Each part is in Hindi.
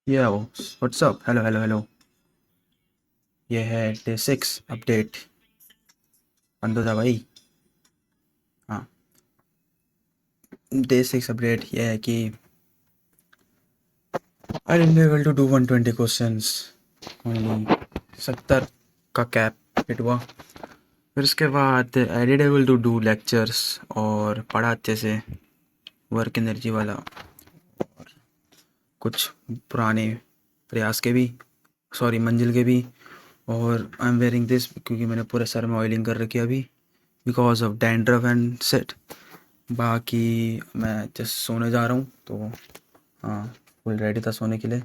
या व्हाट्सअप, हेलो हेलो हेलो। ये है डे 6 अपडेट। बंदो था भाई। हाँ, डे 6 अपडेट ये है कि I didn't able to do 120 questions only. 70 का कैप हिट हुआ। फिर उसके बाद I did able to do lectures और पढ़ा अच्छे से, वर्क एनर्जी वाला, कुछ पुराने प्रयास के भी, सॉरी मंजिल के भी। और आई एम वेयरिंग दिस क्योंकि मैंने पूरे सर में ऑयलिंग कर रखी है अभी, because of dandruff and set. बाकी मैं जस्ट सोने जा रहा हूँ, तो हाँ, फुल रेडी था सोने के लिए। I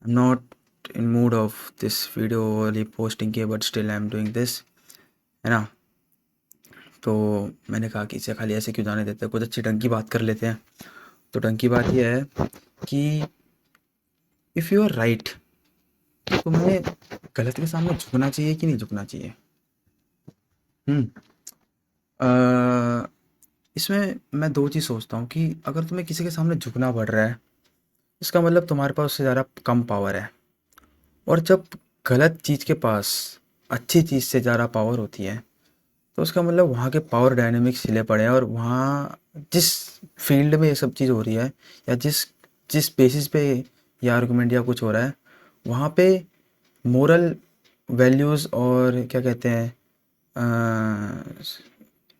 am not in mood off this video वाली पोस्टिंग के, but still I am doing this, है ना। तो मैंने कहा कि इसे खाली ऐसे क्यों जाने देते हैं, कुछ अच्छी ढंग की बात कर लेते हैं। तो ढंग की बात यह है कि इफ़ यू आर राइट, तो तुम्हें गलत के सामने झुकना चाहिए कि नहीं झुकना चाहिए। हम्म अ, इसमें मैं दो चीज़ सोचता हूँ कि अगर तुम्हें किसी के सामने झुकना पड़ रहा है, इसका मतलब तुम्हारे पास उससे ज़्यादा कम पावर है। और जब गलत चीज़ के पास अच्छी चीज़ से ज़्यादा पावर होती है, तो उसका मतलब वहाँ के पावर डायनेमिक्स हिले पड़े हैं। और वहाँ जिस फील्ड में ये सब चीज़ हो रही है, या जिस जिस बेसिस पे ये आर्गुमेंट या कुछ हो रहा है, वहाँ पे मोरल वैल्यूज़ और क्या कहते हैं,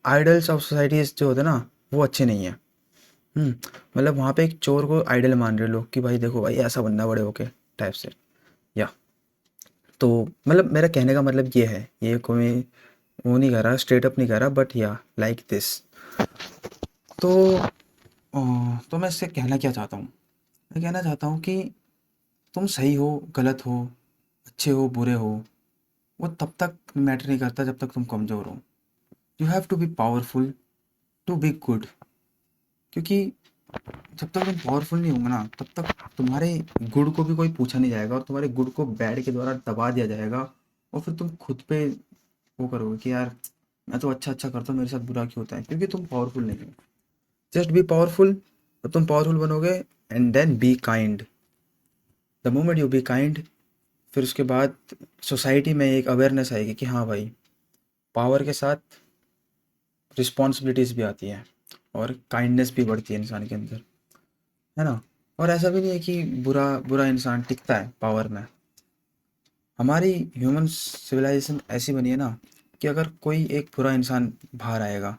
आइडल्स ऑफ सोसाइटीज़ जो होते हैं ना, वो अच्छे नहीं हैं। मतलब वहाँ पे एक चोर को आइडल मान रहे लोग कि भाई देखो भाई ऐसा बनना बड़े होके टाइप से। या तो मतलब मेरा कहने का मतलब ये है, ये कोई वो नहीं कर रहा, स्ट्रेट अप नहीं कर रहा, बट या लाइक दिस। तो तो मैं इससे कहना क्या चाहता हूँ, मैं कहना चाहता हूँ कि तुम सही हो, गलत हो, अच्छे हो, बुरे हो, वो तब तक मैटर नहीं करता जब तक तुम कमज़ोर हो। You have to be powerful to be good. क्योंकि जब तक तुम पावरफुल नहीं होंगे ना, तब तक तुम्हारे गुड को भी कोई पूछा नहीं जाएगा, और तुम्हारे गुड को बैड के द्वारा दबा दिया जाएगा। और फिर तुम खुद पे वो करोगे कि यार मैं तो अच्छा अच्छा करता हूँ, मेरे साथ बुरा क्यों होता है, क्योंकि तुम पावरफुल नहीं हो। जस्ट बी पावरफुल, और तुम पावरफुल बनोगे। And then be kind. The moment you be kind, फिर उसके बाद सोसाइटी में एक अवेयरनेस आएगी कि हाँ भाई, पावर के साथ रिस्पॉन्सिबिलिटीज़ भी आती हैं, और काइंडनेस भी बढ़ती है इंसान के अंदर, है ना। और ऐसा भी नहीं है कि बुरा बुरा इंसान टिकता है पावर में। हमारी ह्यूमन सिविलाइजेशन ऐसी बनी है ना, कि अगर कोई एक बुरा इंसान बाहर आएगा,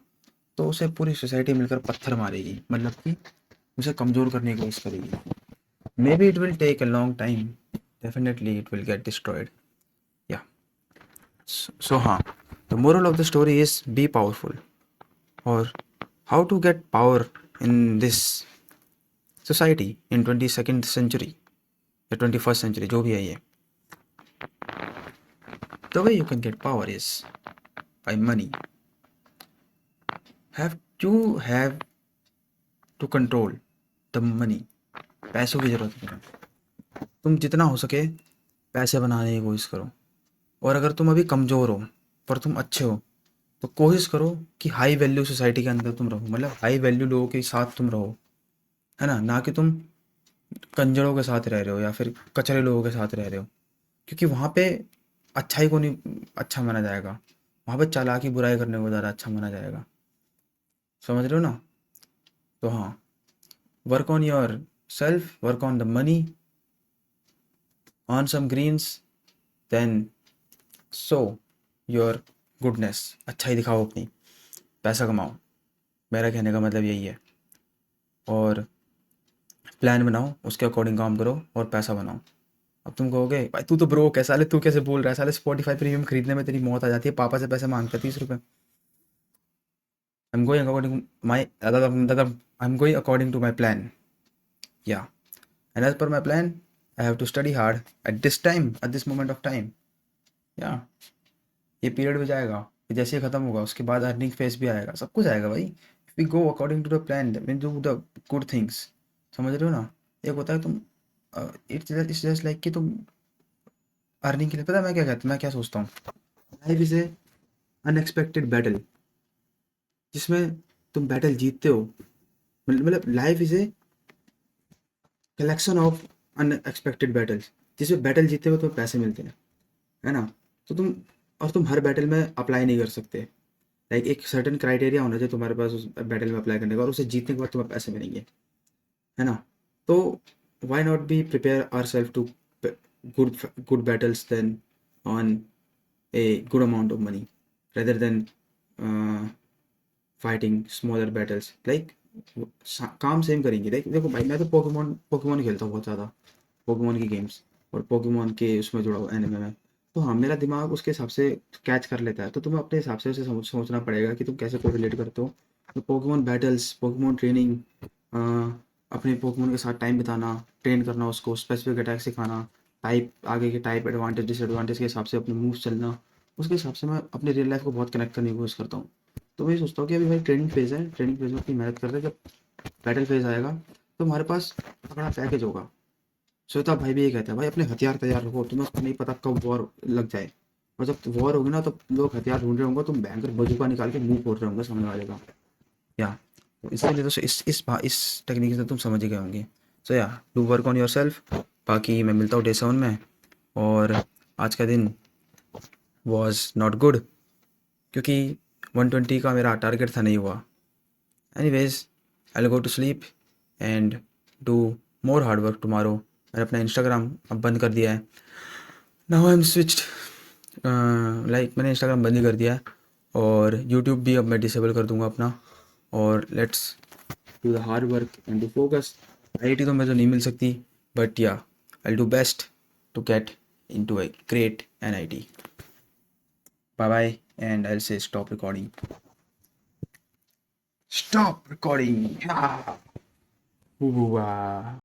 तो उसे पूरी सोसाइटी मिलकर पत्थर मारेगी, मतलब कि उसे कमज़ोर करने की कोशिश करेगी। May be it will take a long time, definitely it will get destroyed. Yeah so हाँ, the moral of the story is be powerful. और how to get power in this society in 22nd century या 21st सेंचुरी, जो भी है ये। The way you can get power is by money. Have to have to control the money. पैसों की ज़रूरत है तुम्हें। तुम जितना हो सके पैसे बनाने की कोशिश करो। और अगर तुम अभी कमज़ोर हो पर तुम अच्छे हो, तो कोशिश करो कि हाई वैल्यू सोसाइटी के अंदर तुम रहो, मतलब हाई वैल्यू लोगों के साथ तुम रहो, है ना। ना कि तुम कंजरों के साथ रह रहे हो या फिर कचरे लोगों के साथ रह रहे हो। क्योंकि वहाँ पे अच्छाई को नहीं अच्छा माना जाएगा, वहाँ पे चालाकी बुराई करने को ज़्यादा अच्छा माना जाएगा। समझ रहे हो ना। तो हाँ, work on yourself, work on the money, earn some greens, then sow your goodness. अच्छाई दिखाओ अपनी, पैसा कमाओ। मेरा कहने का मतलब यही है। और प्लान बनाओ, उसके अकॉर्डिंग काम करो और पैसा बनाओ। अब तुम कहोगे भाई तू तो ब्रोक है साले, तू कैसे बोल रहा है साले, स्पॉटिफाई प्रीमियम खरीदने में तेरी मौत आ जाती है, पापा से पैसे मांगता है 30 रुपये। I am going according my I am going according to my plan. Yeah and as per my plan, I have to study hard at this time, at this moment of time. या ये पीरियड भी जाएगा, फिर जैसे ही खत्म होगा उसके बाद अर्निंग फेज भी आएगा, सब कुछ आएगा भाई। If we go according to the plan, we do the good things. समझ रहे हो ना। एक होता है तुम, इट्स जस्ट लाइक कि तुम अर्निंग के लिए, पता है मैं क्या कहता हूँ, मैं क्या सोचता हूँ, life is a unexpected battle, जिसमें तुम बैटल जीतते हो। मतलब life is a collection of unexpected battles, जिसमें बैटल जीते हो तो पैसे मिलते हैं, है ना? तो तुम हर बैटल में अप्लाई नहीं कर सकते। लाइक एक सर्टेन क्राइटेरिया होना चाहिए तुम्हारे पास उस बैटल में अप्लाई करने का, और उसे जीतने के बाद तुम्हें पैसे मिलेंगे, है ना? तो why not be prepare ourselves to good good battles then on a good amount of money rather than uh, fighting smaller battles like काम सेम करेंगे। देख देखो भाई, मैं तो पोकेमोन पोकेमोन खेलता हूँ बहुत ज़्यादा, पोकेमोन की गेम्स, और पोकेमोन के उसमें जुड़ा हुआ एनिमे में। तो हाँ, मेरा दिमाग उसके हिसाब से कैच कर लेता है, तो तुम्हें अपने हिसाब से उसे सोचना पड़ेगा कि तुम कैसे को रिलेट करते हो। तो पोकेमोन बैटल्स, पोकेमोन ट्रेनिंग, अपने पोकेमोन के साथ टाइम बिताना, ट्रेन करना उसको, स्पेसिफिक अटैक सिखाना, टाइप आगे के टाइप एडवांटेज डिसएडवांटेज के हिसाब से अपने मूव चलना, उसके हिसाब से मैं अपने रियल लाइफ को बहुत कनेक्ट करने की कोशिश करता हूँ। तो वही सोचता हूँ कि अभी भाई ट्रेनिंग फेज़ है, ट्रेनिंग फेज़ में अपनी मेहनत कर रहे हैं, जब बैटल फेज़ आएगा तो हमारे पास तगड़ा पैकेज होगा। श्वेता भाई भी ये कहते हैं, भाई अपने हथियार तैयार रखो, तुम्हें उसको नहीं पता कब वॉर लग जाए, और जब वॉर होगी ना तो लोग हथियार ढूंढ रहे होंगे, तुम भयंकर बंदूका निकाल के मुंह फोड़ रहे होंगे सामने वाले का। या तो इसलिए तो इस टेक्निक से तुम समझ ही गए होंगे। सो या do work on your self. बाकी मैं मिलता हूँ डे 7 में। और आज का दिन वॉज नॉट गुड, क्योंकि 120 का मेरा टारगेट था, नहीं हुआ। Anyways, I go to sleep and do more hard work tomorrow. मैंने अपना इंस्टाग्राम अब बंद कर दिया है। Now I am switched, like मैंने इंस्टाग्राम बंद ही कर दिया है, और यूट्यूब भी अब मैं डिसेबल कर दूंगा अपना। और let's do the hard work and do focus. IIT तो मुझे नहीं मिल सकती, but yeah I do best to get into a great NIT. Bye bye, and I say stop recording. Stop recording. Ah. Ooh, ah.